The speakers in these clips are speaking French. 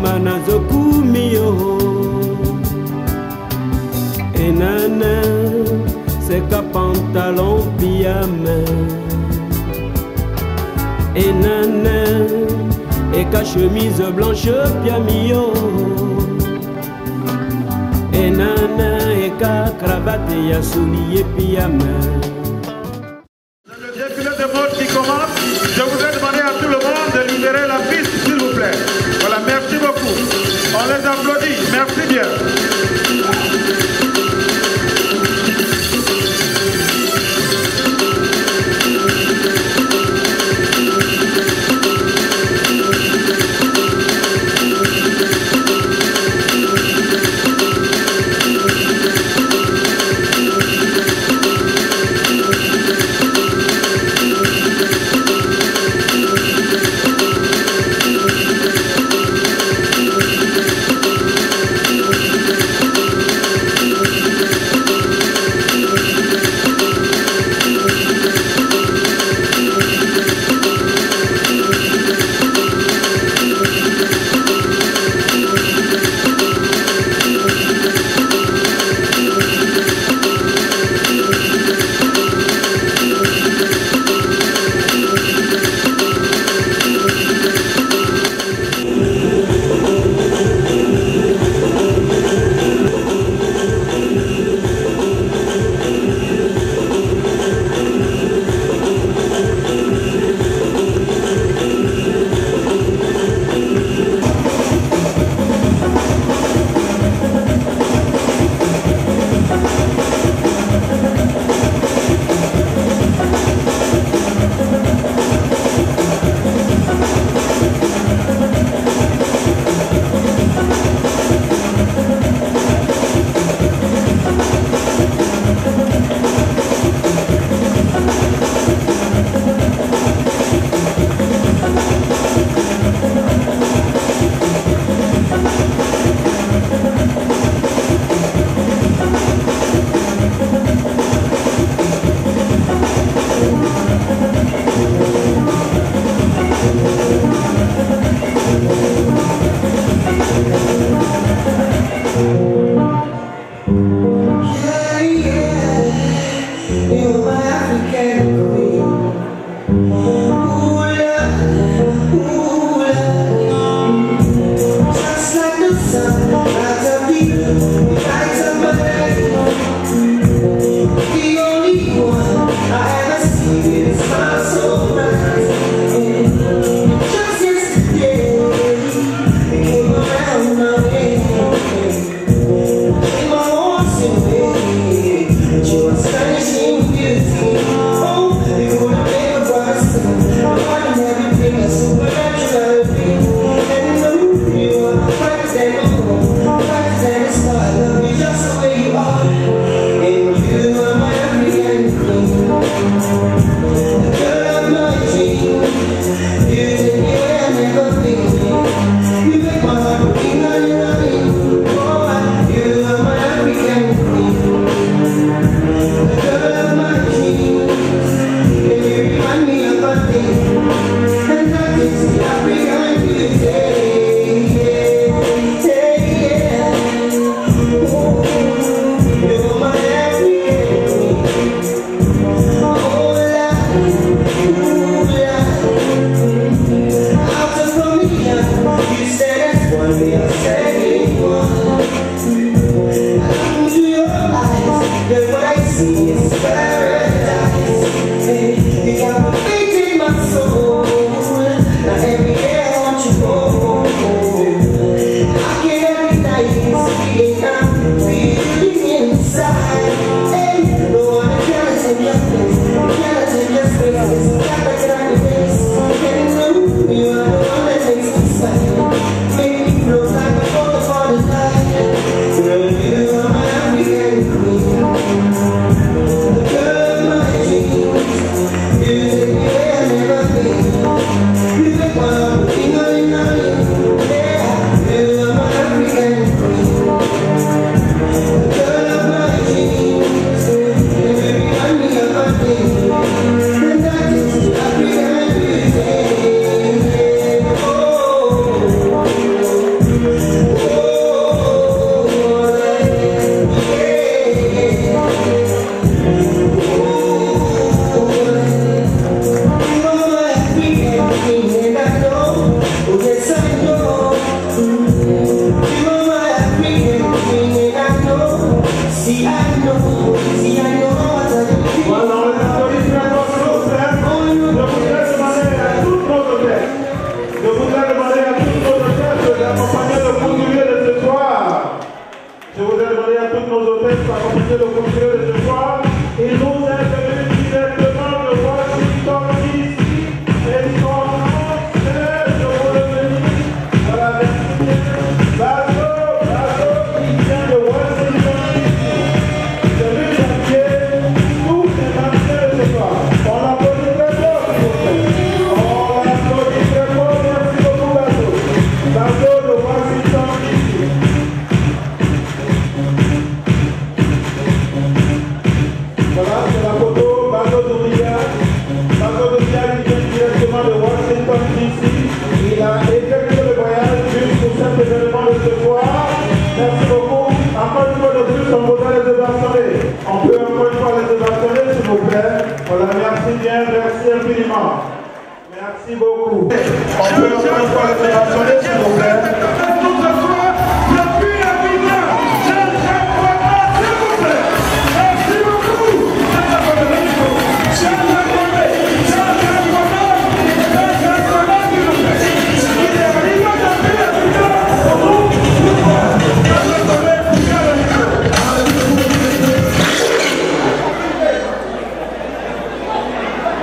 mama nazokumio enana seka pantalon pyjama enana eka chemise blanche pyamio enana eka cravate ya soulier pyjama. Le défilé de mode qui commence, je voudrais demander à tout le monde de libérer la piste, s'il vous plaît. Voilà, merci beaucoup. On les applaudit, merci bien. Washington DC. Il a effectué le voyage juste pour cet événement de ce soir. Merci beaucoup. Encore une fois de plus, on voudrait les ovationner. On peut encore une fois les ovationner, s'il vous plaît. Voilà, merci bien, merci infiniment. Merci beaucoup. On peut encore une fois les ovationner, s'il vous plaît.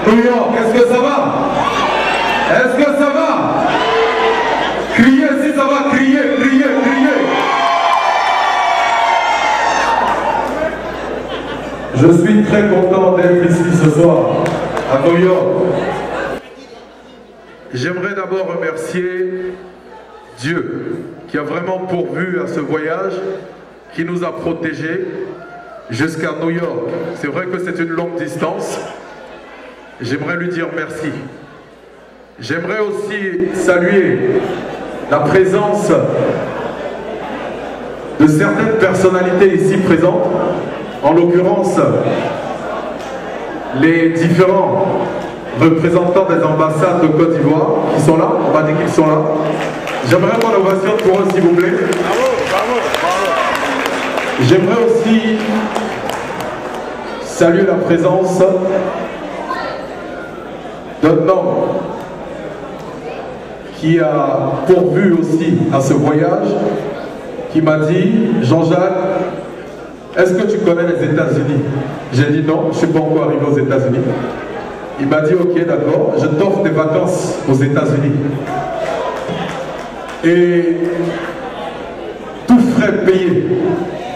New York, est-ce que ça va? Est-ce que ça va? Criez si ça va, criez, criez, criez. Je suis très content d'être ici ce soir, à New York. J'aimerais d'abord remercier Dieu qui a vraiment pourvu à ce voyage, qui nous a protégés jusqu'à New York. C'est vrai que c'est une longue distance. J'aimerais lui dire merci. J'aimerais aussi saluer la présence de certaines personnalités ici présentes, en l'occurrence les différents représentants des ambassades de Côte d'Ivoire qui sont là, on m'a dit qu'ils sont là. J'aimerais une ovation pour eux s'il vous plaît. Bravo, bravo, bravo. J'aimerais aussi saluer la présence d'un homme qui a pourvu aussi à ce voyage, qui m'a dit, Jean-Jacques, est-ce que tu connais les États-Unis? J'ai dit non, je ne suis pas encore arrivé aux États-Unis. Il m'a dit, ok, d'accord, je t'offre des vacances aux États-Unis. Et tout frais payé.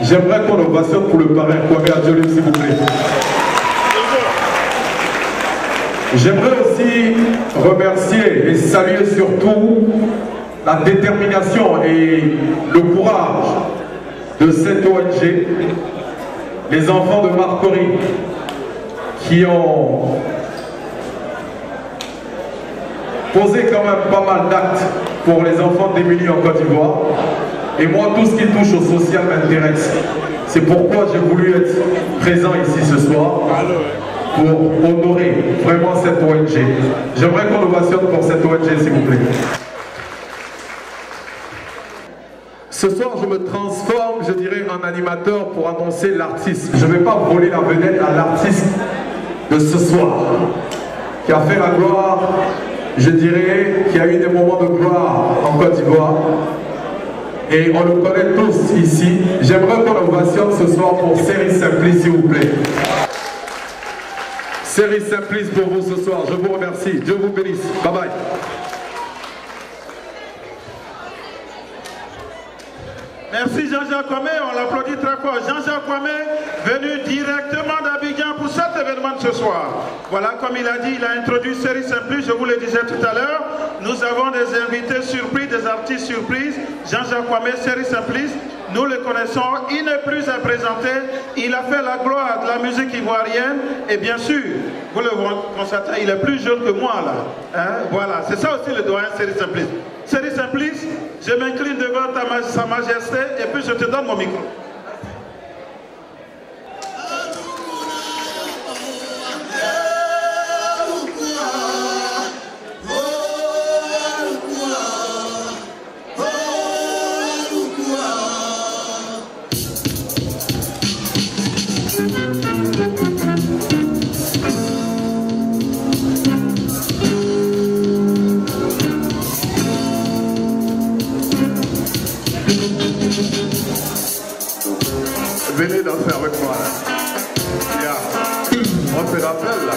J'aimerais qu'on ovationne pour le parrain, Kwame Adjolé, s'il vous plaît. J'aimerais aussi remercier et saluer surtout la détermination et le courage de cette ONG, les enfants de Marcory, qui ont posé quand même pas mal d'actes pour les enfants démunis en Côte d'Ivoire. Et moi, tout ce qui touche au social m'intéresse. C'est pourquoi j'ai voulu être présent ici ce soir pour honorer vraiment cette ONG. J'aimerais qu'on ovationne pour cette ONG, s'il vous plaît. Ce soir, je me transforme, je dirais, en animateur pour annoncer l'artiste. Je ne vais pas voler la vedette à l'artiste de ce soir, qui a fait la gloire, je dirais, qui a eu des moments de gloire en Côte d'Ivoire. Et on le connaît tous ici. J'aimerais qu'on ovationne ce soir pour Série Simplice, s'il vous plaît. Série Simplice pour vous ce soir. Je vous remercie. Dieu vous bénisse. Bye bye. Merci Jean-Jacques Kwame, on l'applaudit très fort. Jean-Jacques Kwame, venu directement d'Abidjan pour cet événement de ce soir. Voilà, comme il a dit, il a introduit Série Simplice, je vous le disais tout à l'heure. Nous avons des invités surprises, des artistes surprises. Jean-Jacques Kwame, Série Simplice, nous le connaissons, il n'est plus à présenter. Il a fait la gloire de la musique ivoirienne. Et bien sûr, vous le constatez, il est plus jeune que moi là. Hein? Voilà, c'est ça aussi le doyen Série Simplice. Série Simplice, je m'incline devant Sa Majesté et puis je te donne mon micro. Venez danser avec moi là. Yeah. On se rappelle là.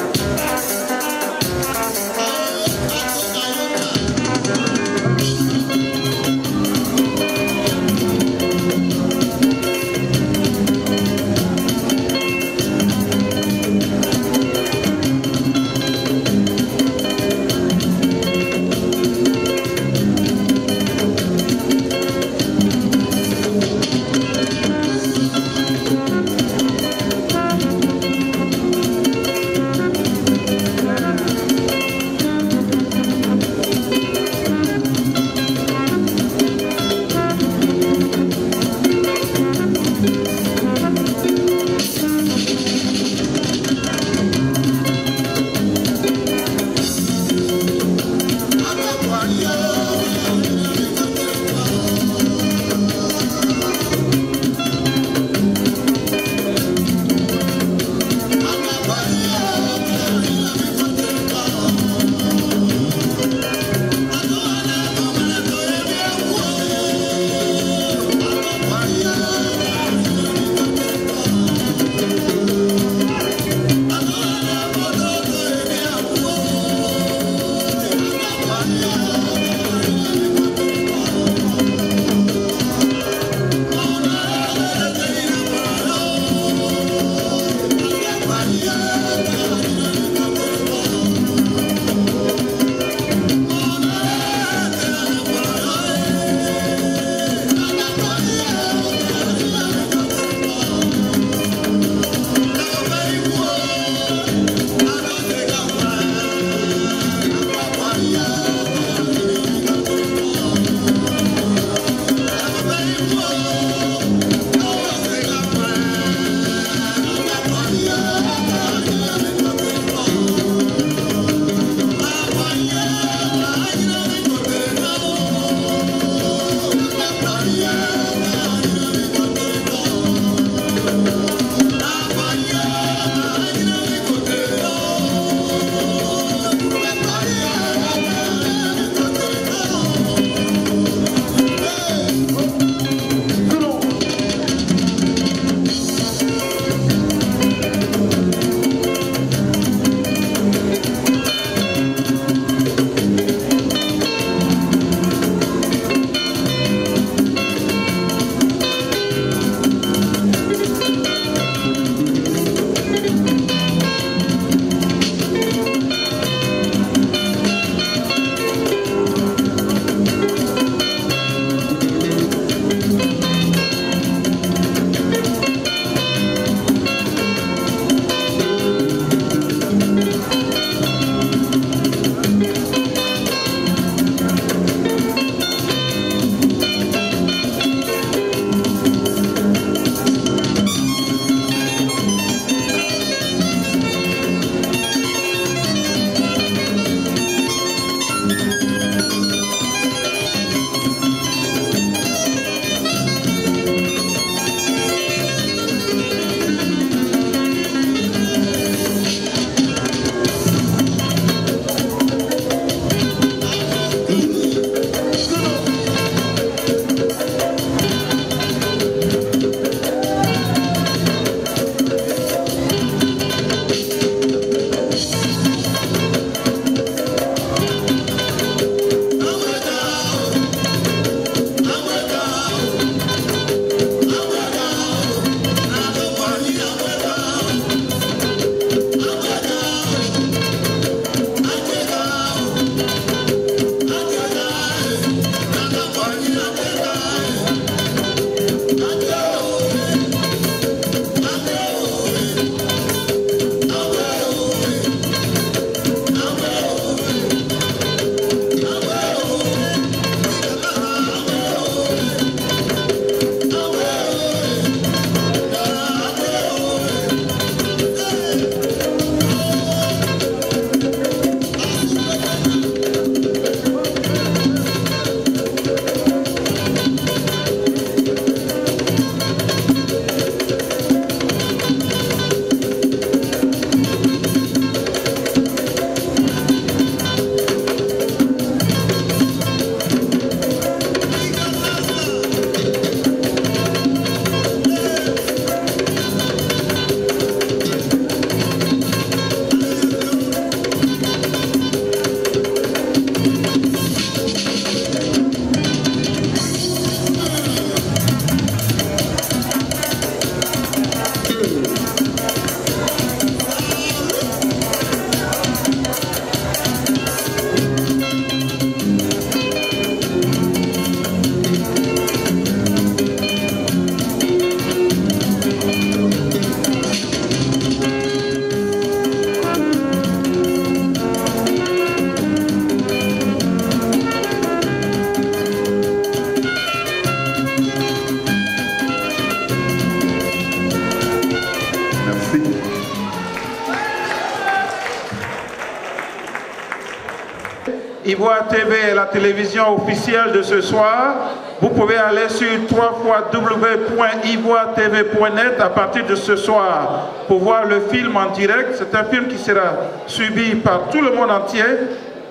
Ivoire TV est la télévision officielle de ce soir. Vous pouvez aller sur www.ivoiretv.net à partir de ce soir pour voir le film en direct. C'est un film qui sera suivi par tout le monde entier.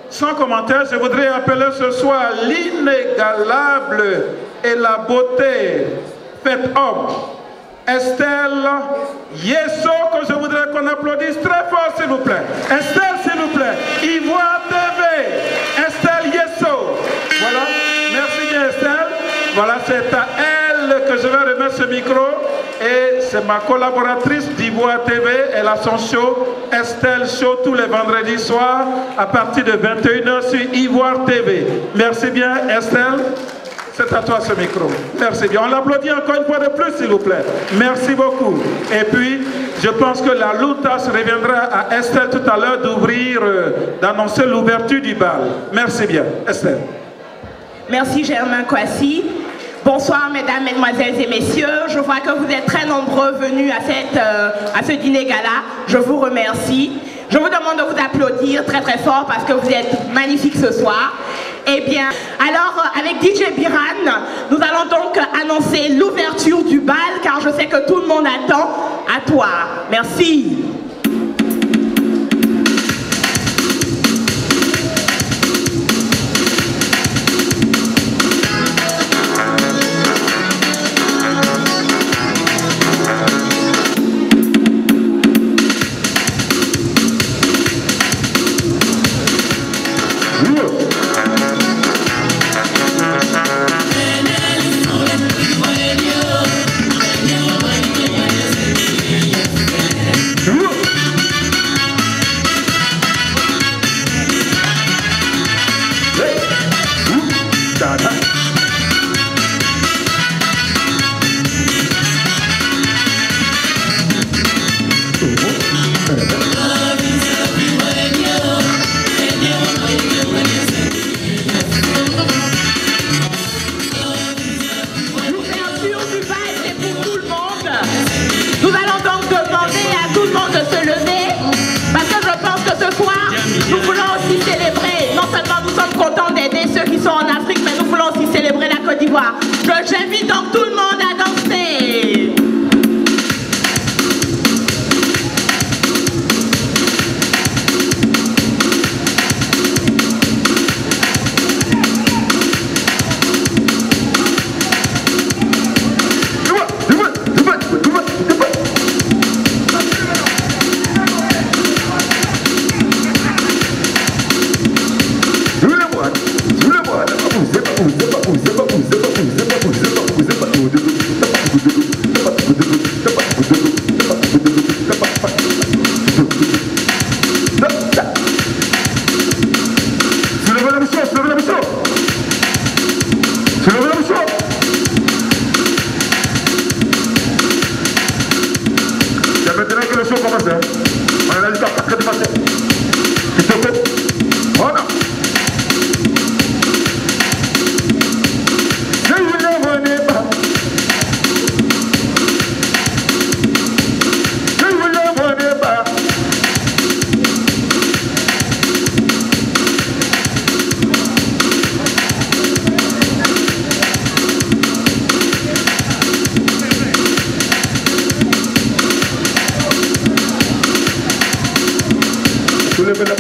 Sans commentaire, je voudrais appeler ce soir l'inégalable et la beauté faite homme, Estelle Yesso, que je voudrais qu'on applaudisse très fort, s'il vous plaît. Estelle, s'il vous plaît. Ivoire TV. Estelle Yesso. Voilà. Merci bien, Estelle. Voilà, c'est à elle que je vais remettre ce micro. Et c'est ma collaboratrice d'Ivoire TV. Elle a son show, Estelle Show, tous les vendredis soirs à partir de 21h sur Ivoire TV. Merci bien, Estelle. C'est à toi ce micro. Merci bien. On l'applaudit encore une fois de plus, s'il vous plaît. Merci beaucoup. Et puis, je pense que la Loutas reviendra à Estelle tout à l'heure d'annoncer l'ouverture du bal. Merci bien. Estelle. Merci Germain Kwasi. Bonsoir mesdames, mesdemoiselles et messieurs. Je vois que vous êtes très nombreux venus à ce dîner gala. Je vous remercie. Je vous demande de vous applaudir très très fort parce que vous êtes magnifiques ce soir. Eh bien, alors avec DJ Biran, nous allons donc annoncer l'ouverture du bal car je sais que tout le monde attend. À toi. Merci. J'invite donc tout le monde à danser. Soulève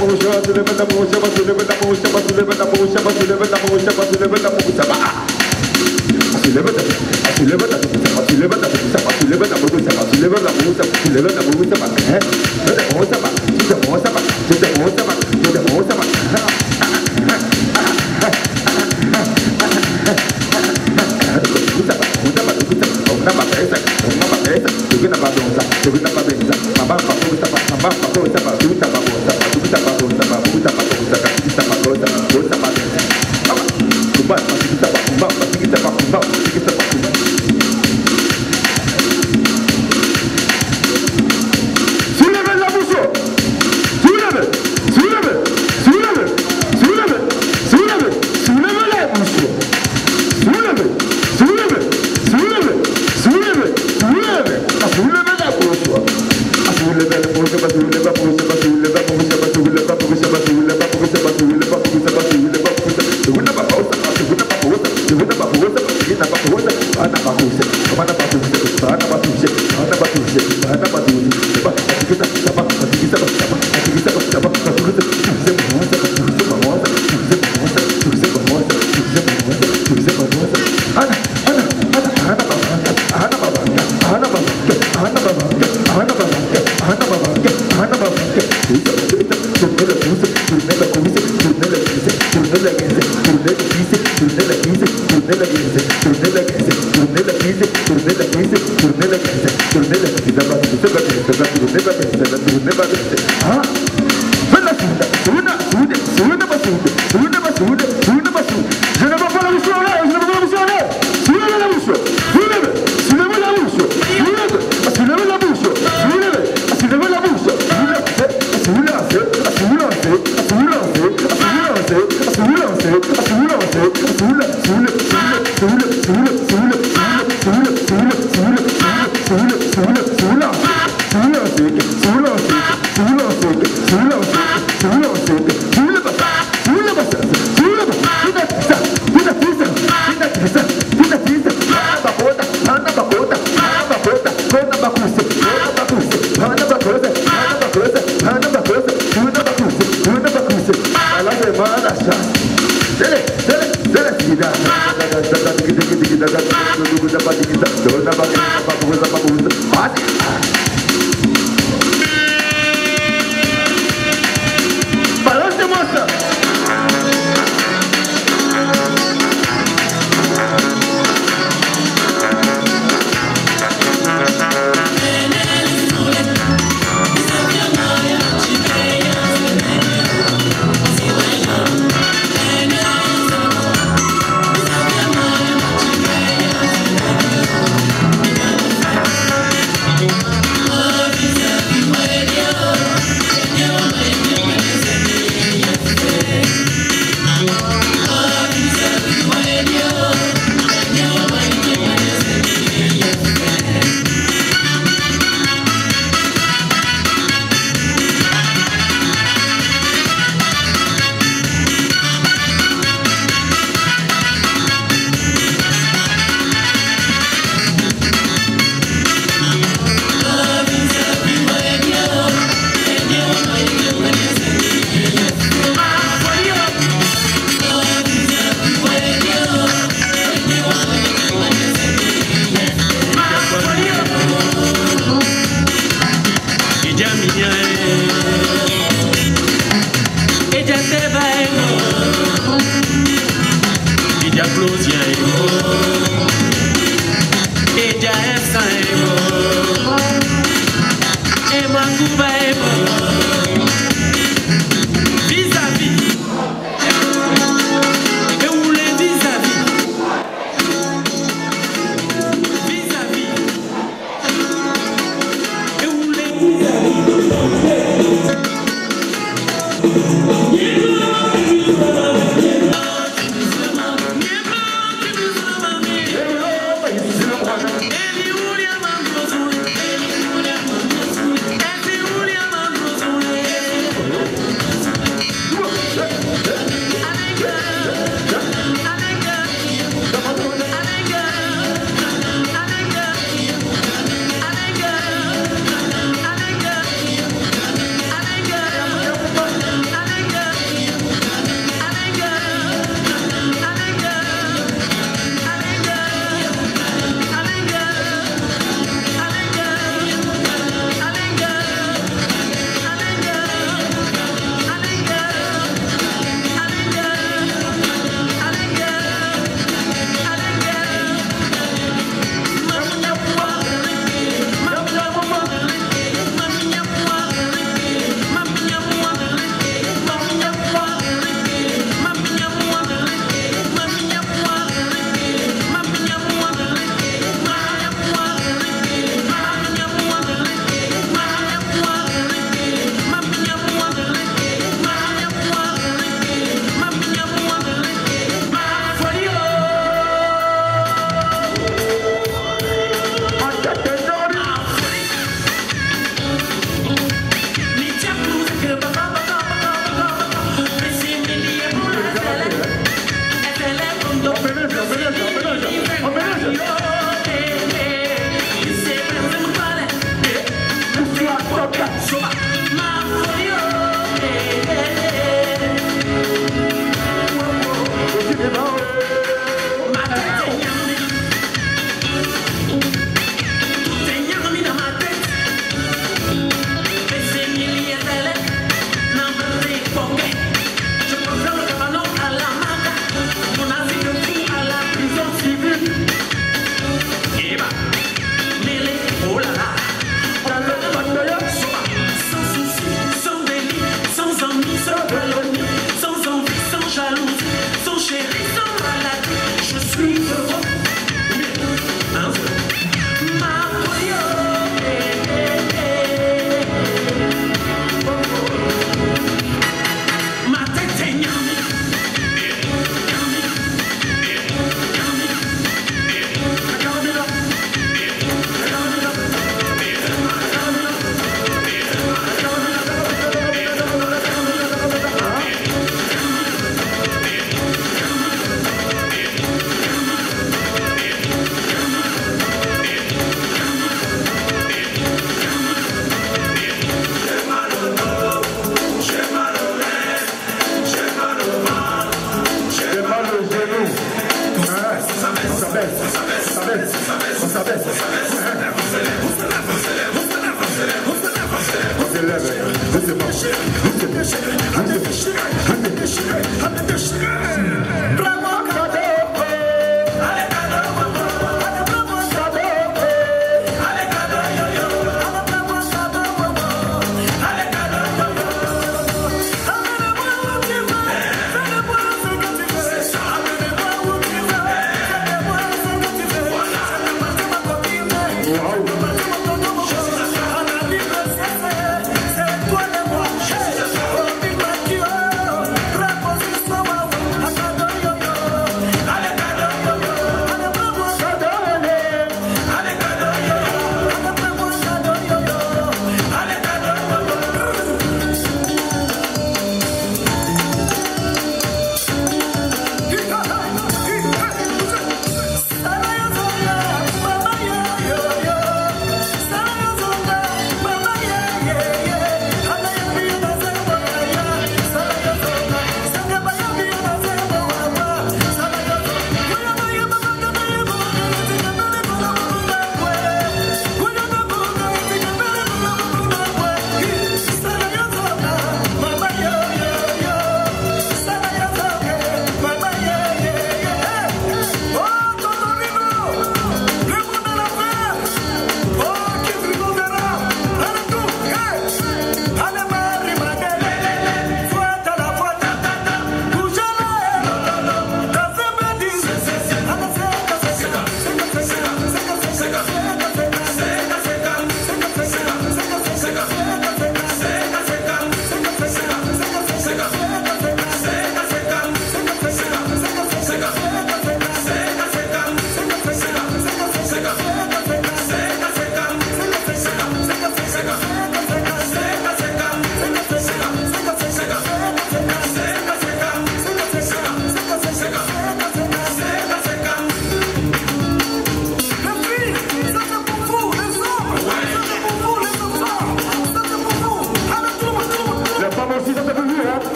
Je préfère le cabanon à la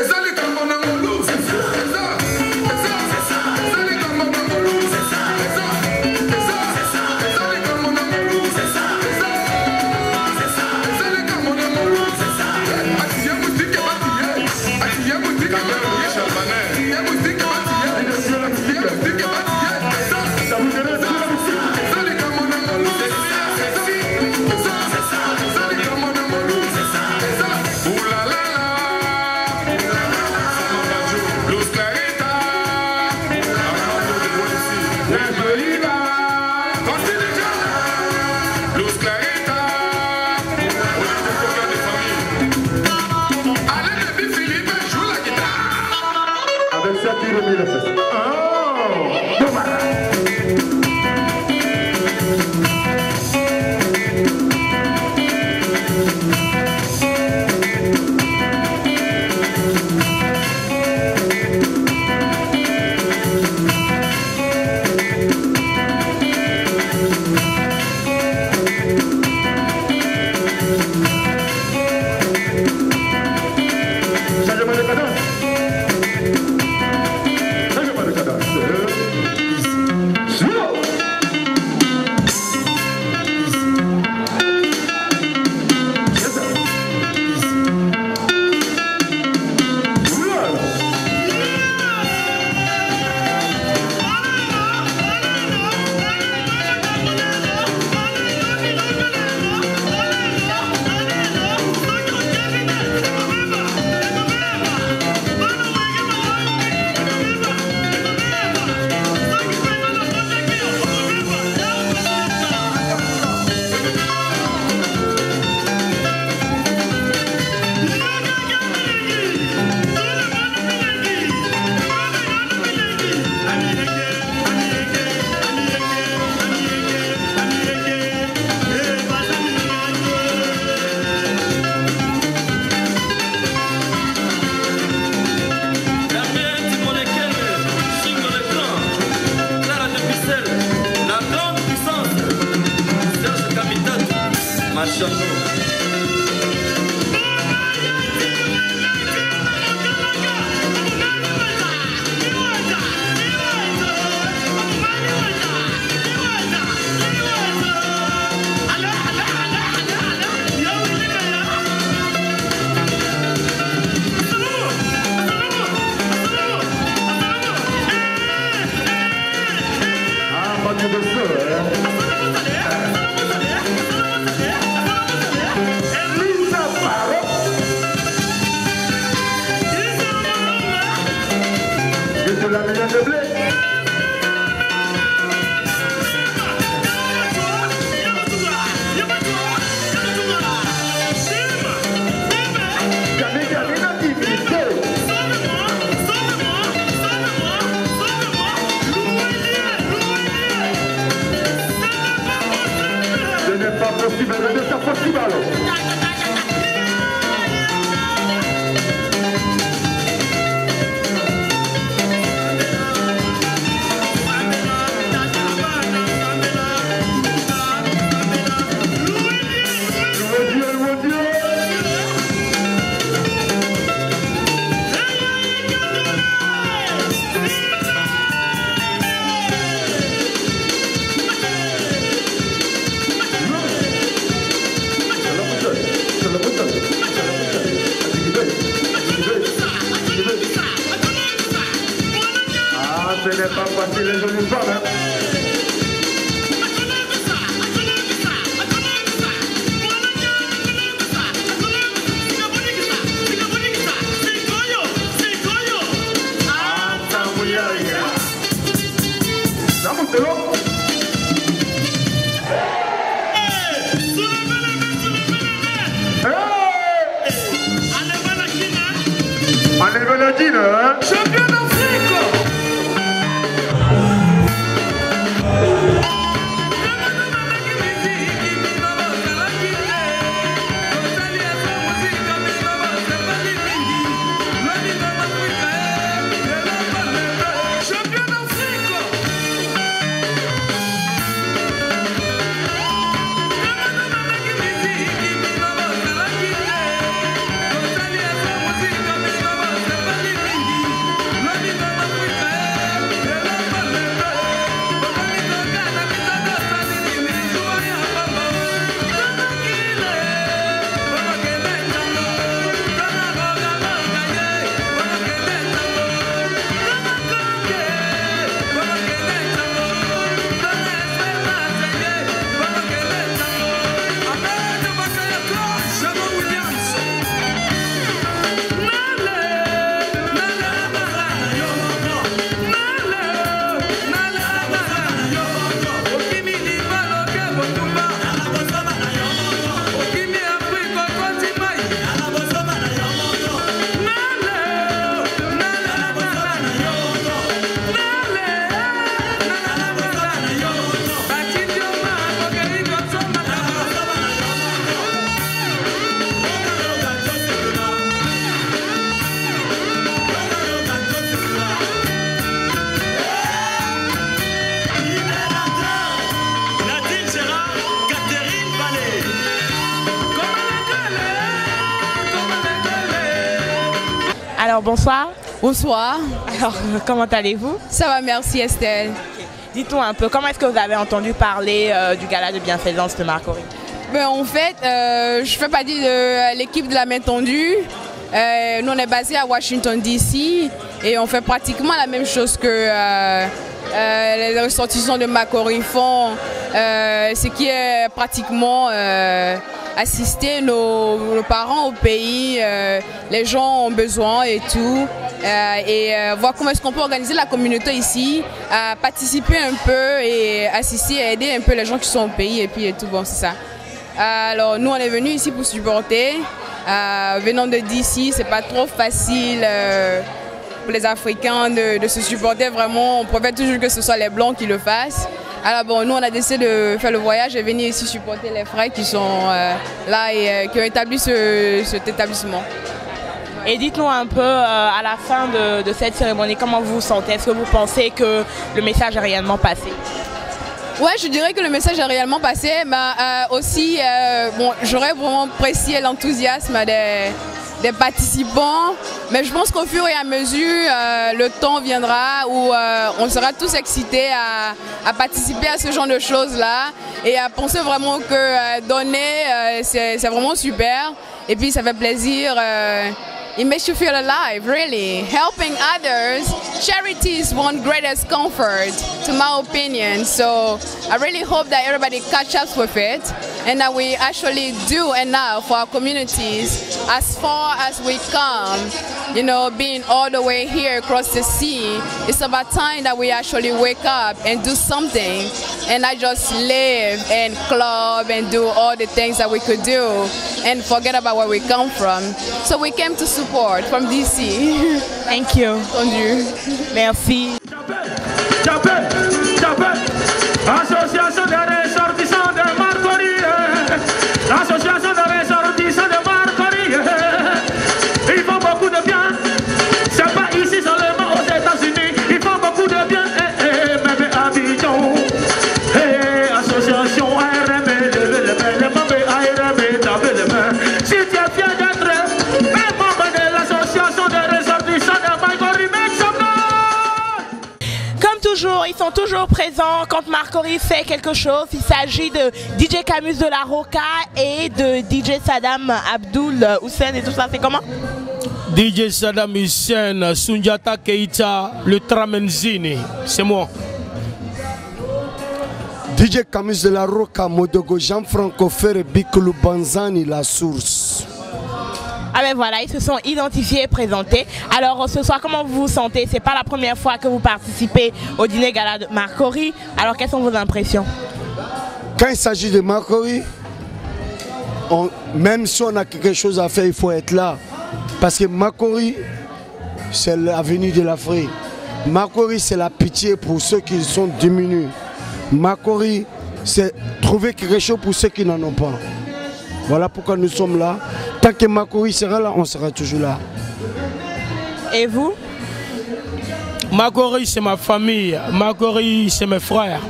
Eza likambo na ngulu. Eza likambo Alors bonsoir. Bonsoir. Alors comment allez-vous? Ça va, merci Estelle. Dites-nous un peu, comment est-ce que vous avez entendu parler du gala de bienfaisance de Marcory? Ben, en fait, je fais partie de l'équipe de la main tendue. Nous on est basé à Washington DC et on fait pratiquement la même chose que les ressortissants de Marcory font, ce qui est pratiquement assister nos parents au pays, les gens ont besoin et tout, et voir comment est-ce qu'on peut organiser la communauté ici, participer un peu et assister et aider un peu les gens qui sont au pays et puis et tout, bon c'est ça. Alors nous on est venus ici pour supporter, venant de DC, c'est pas trop facile pour les Africains de se supporter vraiment, on préfère toujours que ce soit les Blancs qui le fassent. Alors bon, nous on a décidé de faire le voyage et venir ici supporter les frères qui sont là et qui ont établi cet établissement. Et dites-nous un peu à la fin de cette cérémonie, comment vous vous sentez? Est-ce que vous pensez que le message est réellement passé? Ouais, je dirais que le message est réellement passé, mais aussi bon, j'aurais vraiment apprécié l'enthousiasme des participants, mais je pense qu'au fur et à mesure, le temps viendra où on sera tous excités à participer à ce genre de choses-là et à penser vraiment que donner, c'est vraiment super et puis ça fait plaisir. It makes you feel alive, really. Helping others, charity is one greatest comfort, to my opinion. So I really hope that everybody catch up with it and that we actually do enough for our communities as far as we come. You know, being all the way here across the sea, it's about time that we actually wake up and do something and not just live and club and do all the things that we could do and forget about where we come from. So we came to support from DC. Thank you. Merci. Association des ressortissants de Marcory. L'association des ressortissants de Marcory. Ils font beaucoup de bien. C'est pas ici seulement aux États-Unis. Ils font beaucoup de bien. Même à Abidjan. Association ARM, les membres ARM, tapez les mains. Si tu es fier d'être un membre de l'association des ressortissants de Marcory, make some noise. Comme toujours, ils sont toujours présents quand Marcory fait quelque chose. Il s'agit de DJ Camus de la Roca et de DJ Saddam Abdul Hussein et tout ça. C'est comment? DJ Saddam Hussein, Sundiata Keita, le Tramenzini, c'est moi. DJ Camus de la Roca, Modogo, Jean-Franco Ferre, Bikulu Banzani, la source. Ah ben voilà, ils se sont identifiés et présentés. Alors ce soir, comment vous vous sentez? C'est pas la première fois que vous participez au dîner gala de Marcory. Alors quelles sont vos impressions? Quand il s'agit de Marcory, même si on a quelque chose à faire, il faut être là. Parce que Marcory, c'est l'avenir de l'Afrique. Marcory, c'est la pitié pour ceux qui sont diminués. Marcory, c'est trouver quelque chose pour ceux qui n'en ont pas. Voilà pourquoi nous sommes là. Tant que Marcory sera là, on sera toujours là. Et vous? Marcory, c'est ma famille. Marcory, c'est mes frères.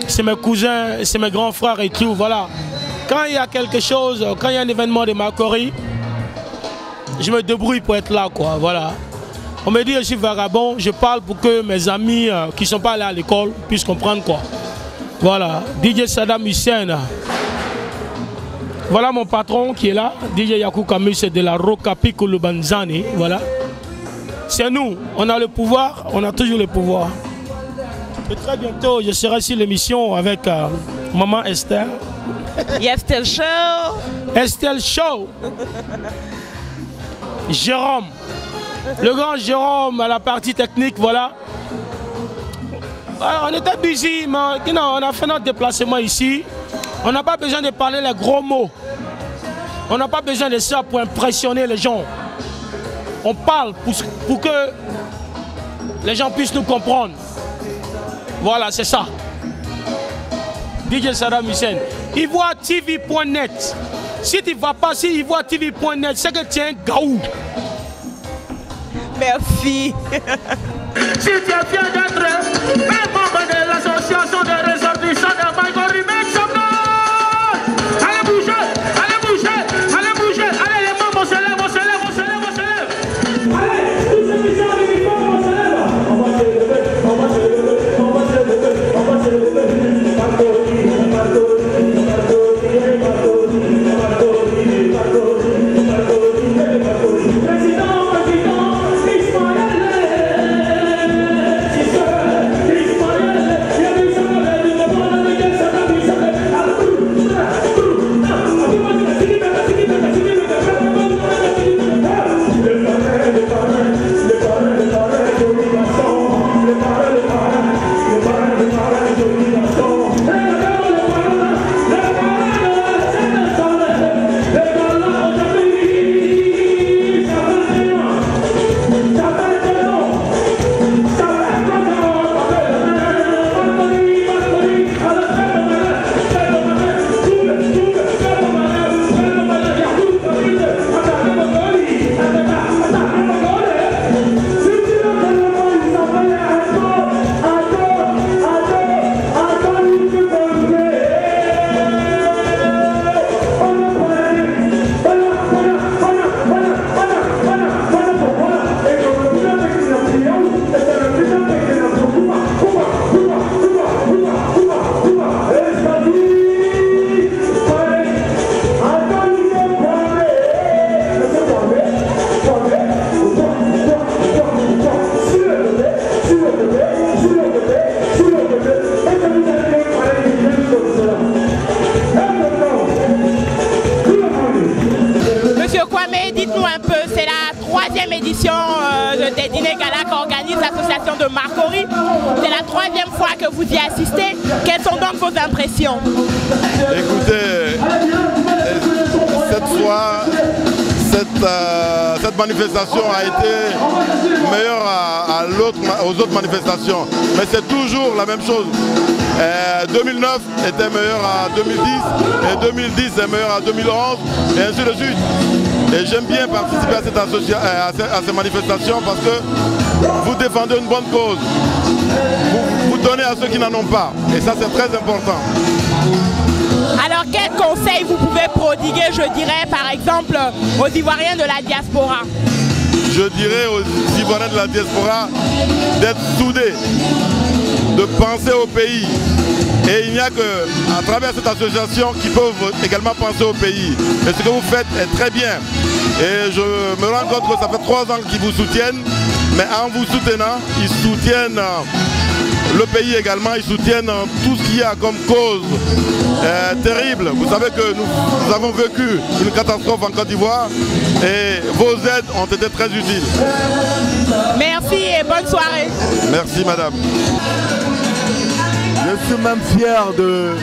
C'est mes cousins, c'est mes grands frères et tout. Voilà. Quand il y a quelque chose, quand il y a un événement de Marcory, je me débrouille pour être là, quoi. Voilà. On me dit que je suis vagabond, je parle pour que mes amis qui ne sont pas allés à l'école puissent comprendre, quoi. Voilà. DJ Saddam Hussein. Voilà mon patron qui est là. DJ Yakou Camus de la Roca Piccolo Banzani. Voilà. C'est nous. On a le pouvoir, on a toujours le pouvoir. Et très bientôt, je serai sur l'émission avec Maman Estelle. Estelle Show. Estelle Show. Jérôme. Le grand Jérôme à la partie technique, voilà. Alors, on était busy, mais non, on a fait notre déplacement ici. On n'a pas besoin de parler les gros mots. On n'a pas besoin de ça pour impressionner les gens. On parle pour que les gens puissent nous comprendre. Voilà, c'est ça. DJ Saddam Hussein. IvoireTV.net. Si tu ne vas pas sur IvoireTV.net, c'est que tu es un gaou. Merci. Si tu es fier d'être un membre de l'association des ressortissants de Marcory, make some noise. Allez bouger, allez bouger, allez bouger. Allez les membres, on se lève, on se lève, on se lève, on se lève. Allez. l'association de Marcory. C'est la 3e fois que vous y assistez. Quelles sont donc vos impressions? Écoutez, cette fois, cette manifestation a été meilleure aux autres manifestations. Mais c'est toujours la même chose. 2009 était meilleur à 2010 et 2010 est meilleur à 2011 et ainsi de suite. Et j'aime bien participer à ces manifestations parce que vous défendez une bonne cause. Vous donnez à ceux qui n'en ont pas. Et ça, c'est très important. Alors, quel conseil vous pouvez prodiguer, je dirais, par exemple, aux Ivoiriens de la diaspora? Je dirais aux Ivoiriens de la diaspora d'être soudés, de penser au pays. Et il n'y a qu'à travers cette association qu'ils peuvent également penser au pays. Et ce que vous faites est très bien. Et je me rends compte que ça fait 3 ans qu'ils vous soutiennent. Mais en vous soutenant, ils soutiennent le pays également, ils soutiennent tout ce qu'il y a comme cause terrible. Vous savez que nous avons vécu une catastrophe en Côte d'Ivoire et vos aides ont été très utiles. Merci et bonne soirée. Merci madame. Je suis même fier de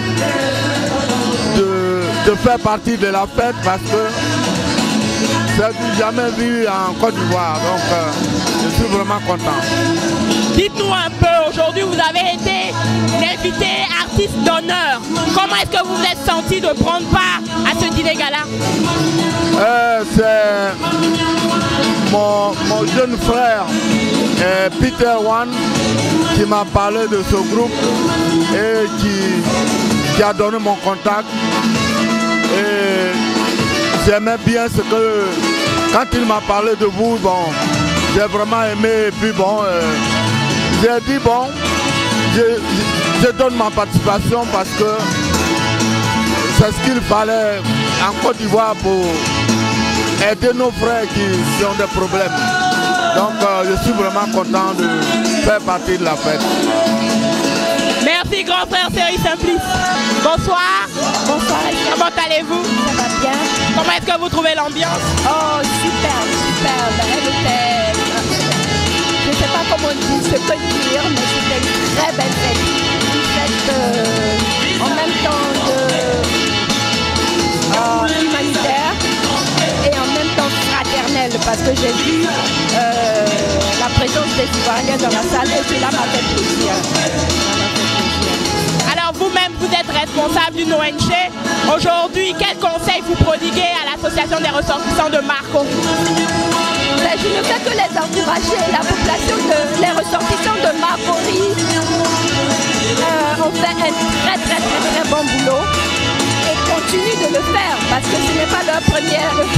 faire partie de la fête parce que ça n'a jamais vu en Côte d'Ivoire. Donc je suis vraiment content. Dites-nous un peu, aujourd'hui vous avez été l'invité artiste d'honneur. Comment est-ce que vous vous êtes senti de prendre part à ce dîner gala? C'est mon jeune frère Peter Wan qui m'a parlé de ce groupe et qui a donné mon contact. Et j'aimais bien ce que, quand il m'a parlé de vous, bon, j'ai vraiment aimé et puis bon, j'ai dit bon, je donne ma participation parce que c'est ce qu'il fallait en Côte d'Ivoire pour aider nos frères qui ont des problèmes. Donc je suis vraiment content de faire partie de la fête. Merci grand frère Série Simplice. Bonsoir. Bonsoir. Comment allez-vous? Ça va bien. Comment est-ce que vous trouvez l'ambiance? Oh superbe, superbe. Elle était, je ne sais pas comment se peut dire, mais c'était une très belle fête. Une fête en même temps humanitaire et en même temps fraternelle parce que j'ai vu la présence des Ivoiriens dans la salle et cela m'a fait plaisir. Alors vous-même, vous êtes responsable d'une ONG. Aujourd'hui, quel conseil vous prodiguez à l'association des ressortissants de Marcory? Je ne fais que les encourager. La population, les ressortissants de Marcory ont fait un très bon boulot et continuent de le faire parce que ce n'est pas le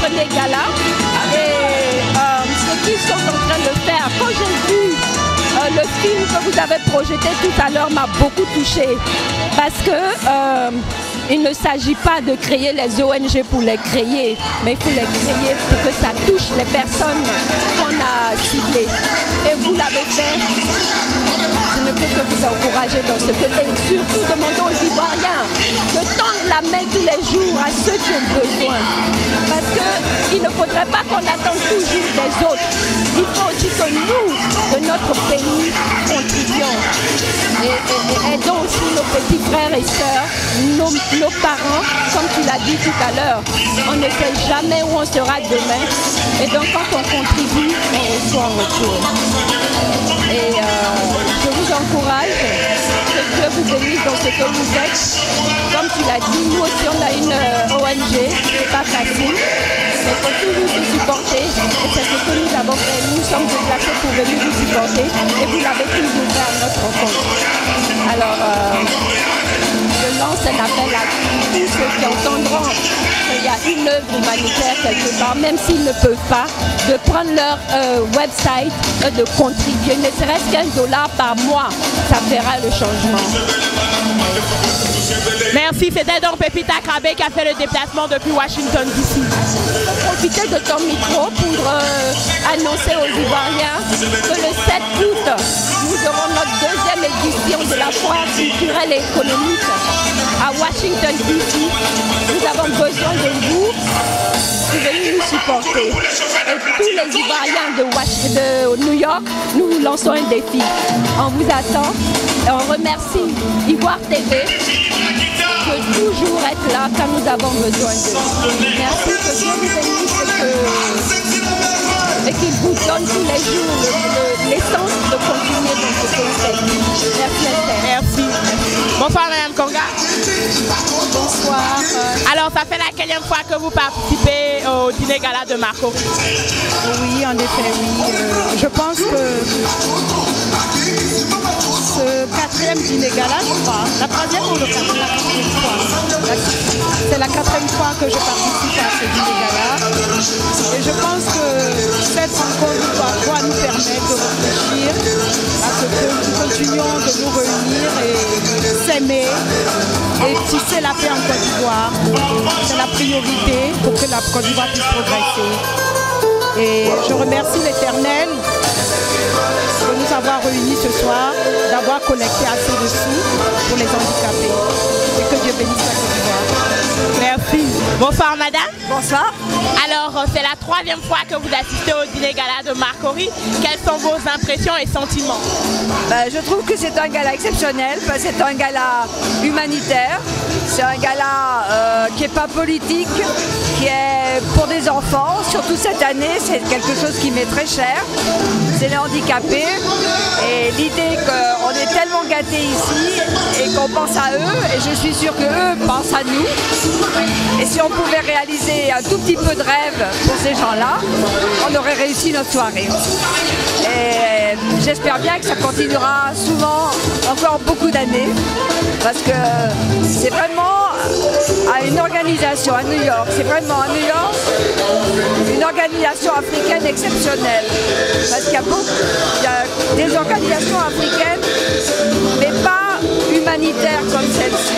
premier gala. Et ce qu'ils sont en train de faire, quand j'ai vu le film que vous avez projeté tout à l'heure m'a beaucoup touché parce que il ne s'agit pas de créer les ONG pour les créer, mais il faut les créer pour que ça touche les personnes qu'on a ciblées. Et vous l'avez fait. Je ne peux que vous encourager dans ce que... Et surtout, demandons aux Ivoiriens de tendre la main tous les jours à ceux qui ont besoin. Parce qu'il ne faudrait pas qu'on attende toujours des autres. Il faut aussi que nous, de notre pays, contribuons. Et aidons aussi nos petits frères et sœurs, nos parents, comme tu l'as dit tout à l'heure. On ne sait jamais où on sera demain. Et donc quand on contribue, on reçoit en retour. Et je vous encourage, que Dieu vous bénisse dans ce que vous faites. Comme tu l'as dit, nous aussi on a une ONG, c'est pas facile. Mais il faut toujours vous supporter. Et c'est ce que nous avons fait. Nous sommes déplacés pour venir vous supporter. Et vous l'avez toujours fait à notre compte. Alors, je lance un appel à tous ceux qui entendront qu'il y a une œuvre humanitaire quelque part, même s'ils ne peuvent pas, de prendre leur website et de contribuer, ne serait-ce qu'$1 par mois, ça fera le changement. Merci, c'était donc Pépita Krabé qui a fait le déplacement depuis Washington DC. Je peux profiter de ton micro pour annoncer aux Ivoiriens que le 7 août, nous aurons notre 2e édition de la foire culturelle et économique à Washington DC. Nous avons besoin de vous. Venez nous supporter. Et tous les Ivoiriens de New York, nous vous lançons un défi. On vous attend et on remercie Ivoire TV de toujours être là quand nous avons besoin d'eux. Merci, que Dieu vous bénisse et qu'il vous donne tous les jours l'essence de continuer dans ce concept. Merci Esther. Merci. Bonsoir Madame Konga. Bonsoir. Alors ça fait laquelle fois que vous participez au dîner gala de Marco? Oui, en effet, oui. Je pense que ce 4e dîner gala, je crois, la 3e ou le 4e fois. C'est la 4e fois que je participe à ce dîner gala. Et je pense que cette rencontre doit nous permettre de réfléchir à ce que nous continuons de nous réunir et s'aimer et tisser la paix en Côte d'Ivoire. C'est la priorité pour que la Côte d'Ivoire puisse progresser. Et je remercie l'Éternel de nous avoir réunis ce soir, d'avoir collecté assez de sous pour les handicapés. Et que Dieu bénisse la Côte d'Ivoire. Merci. Bonsoir madame. Bonsoir. Alors c'est la 3e fois que vous assistez au dîner gala de Marcory. Quelles sont vos impressions et sentiments? Je trouve que c'est un gala exceptionnel, c'est un gala humanitaire, c'est un gala qui n'est pas politique, qui est pour des enfants, surtout cette année, c'est quelque chose qui m'est très cher, c'est les handicapés, et l'idée qu'on est tellement gâtés ici et qu'on pense à eux, et je suis sûre qu'eux pensent à nous, et si on pouvait réaliser un tout petit peu de rêve pour ces gens-là, on aurait réussi notre soirée. Et j'espère bien que ça continuera souvent, encore beaucoup d'années, parce que c'est vraiment à une organisation à New York, c'est vraiment à New York une organisation africaine exceptionnelle, parce qu'il y a des organisations africaines, mais pas humanitaires comme celle-ci,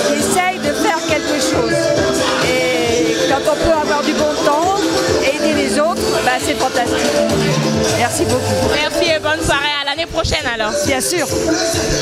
qui essayent de faire quelque chose. Et quand on peut avoir du bon temps et aider les autres, c'est fantastique. Merci beaucoup. Merci et bonne soirée. À l'année prochaine alors. Bien sûr.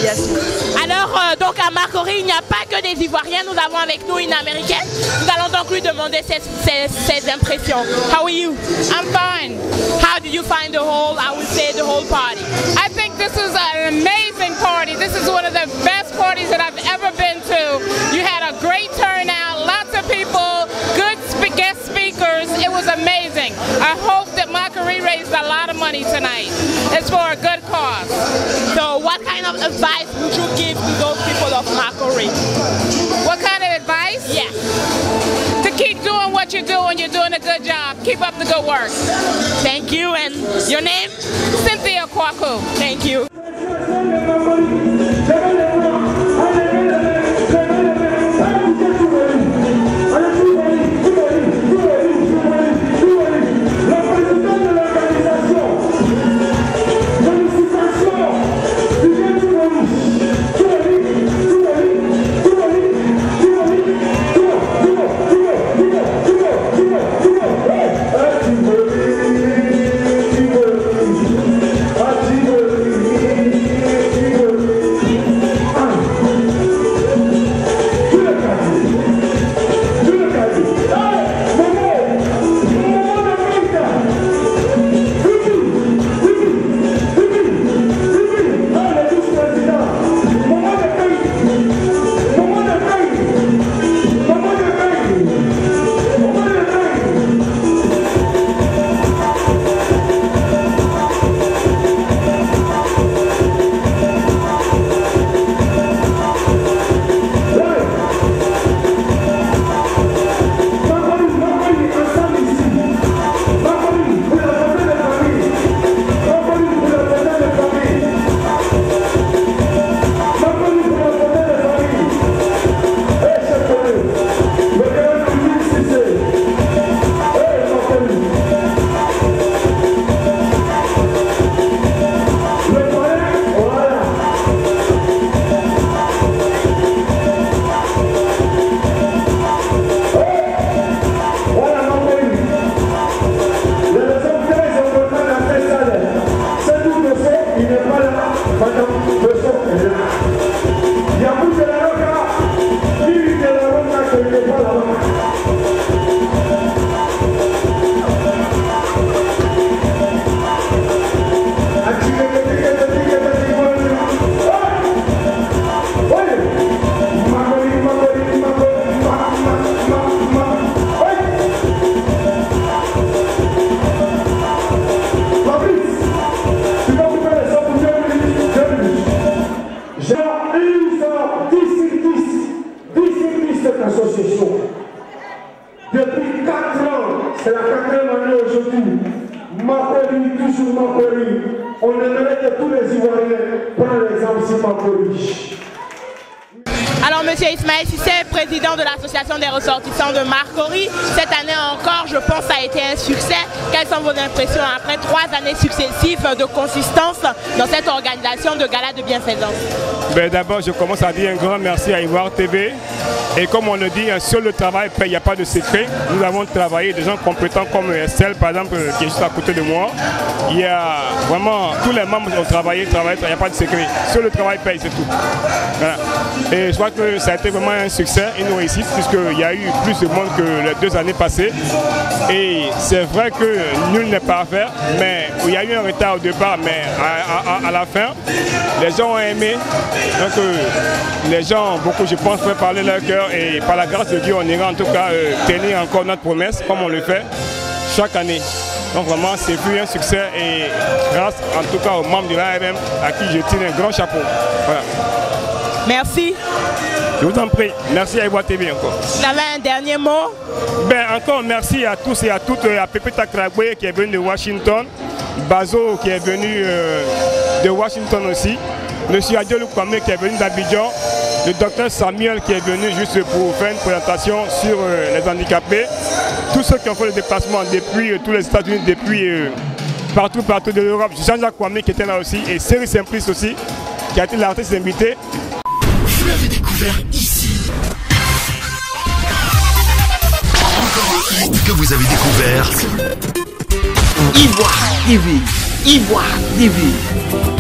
Bien sûr. Alors, donc à Marcory, il n'y a pas que des Ivoiriens. Nous avons avec nous une Américaine. Nous allons donc lui demander ses impressions. How are you? I'm fine. How did you find the whole, I would say, the whole party? I think this is an amazing party. This is one of the best parties that I've ever been to. You had a great turnout, lots of people, good guest speakers. It was amazing. I hope that Marcory raised a lot of money tonight. It's for a good cause. So what kind of advice would you give to those people of Marcory? What kind of advice? Yeah. To keep doing what you're doing a good job. Keep up the good work. Thank you. And your name? Cynthia Kwaku. Thank you. Il y a beaucoup de la toujours Makori. On aimerait que tous les Ivoiriens prennent l'exemple sur Makori. Alors, Monsieur Ismaël Cissé, président de l'association des ressortissants de Marcory, cette année encore, je pense, ça a été un succès. Quelles sont vos impressions après 3 années successives de consistance dans cette organisation de gala de bienfaisance? D'abord, je commence à dire un grand merci à Ivoire TV. Et comme on le dit, seul le travail paye, il n'y a pas de secret. Nous avons travaillé, des gens compétents comme Estelle, par exemple, qui est juste à côté de moi. Il y a vraiment, tous les membres ont travaillé, il n'y a pas de secret. Seul le travail paye, c'est tout. Voilà. Et je crois que ça a été vraiment un succès, une réussite, puisqu'il y a eu plus de monde que les 2 années passées. Et c'est vrai que nul n'est parfait, mais il y a eu un retard au départ, mais à la fin, les gens ont aimé. Donc les gens, beaucoup je pense, peuvent parler leur cœur et par la grâce de Dieu, on ira en tout cas tenir encore notre promesse, comme on le fait chaque année. Donc vraiment, c'est plus un succès et grâce en tout cas aux membres de l'ARM à qui je tire un grand chapeau. Voilà. Merci. Je vous en prie. Merci à Ivoire TV encore. Vous avez un dernier mot? Encore merci à tous et à toutes, à Pepita Kragwe qui est venu de Washington, Bazo qui est venu de Washington aussi, Monsieur Adiolou Kwame qui est venu d'Abidjan, le docteur Samuel qui est venu juste pour faire une présentation sur les handicapés, tous ceux qui ont fait le déplacement depuis tous les États-Unis, depuis partout de l'Europe, Jean-Jacques Kwame qui était là aussi, et Série Simplice aussi, qui a été l'artiste invité. Vous l'avez découvert ici. Encore un hit que vous avez découvert. Ivoire TV. Ivoire TV.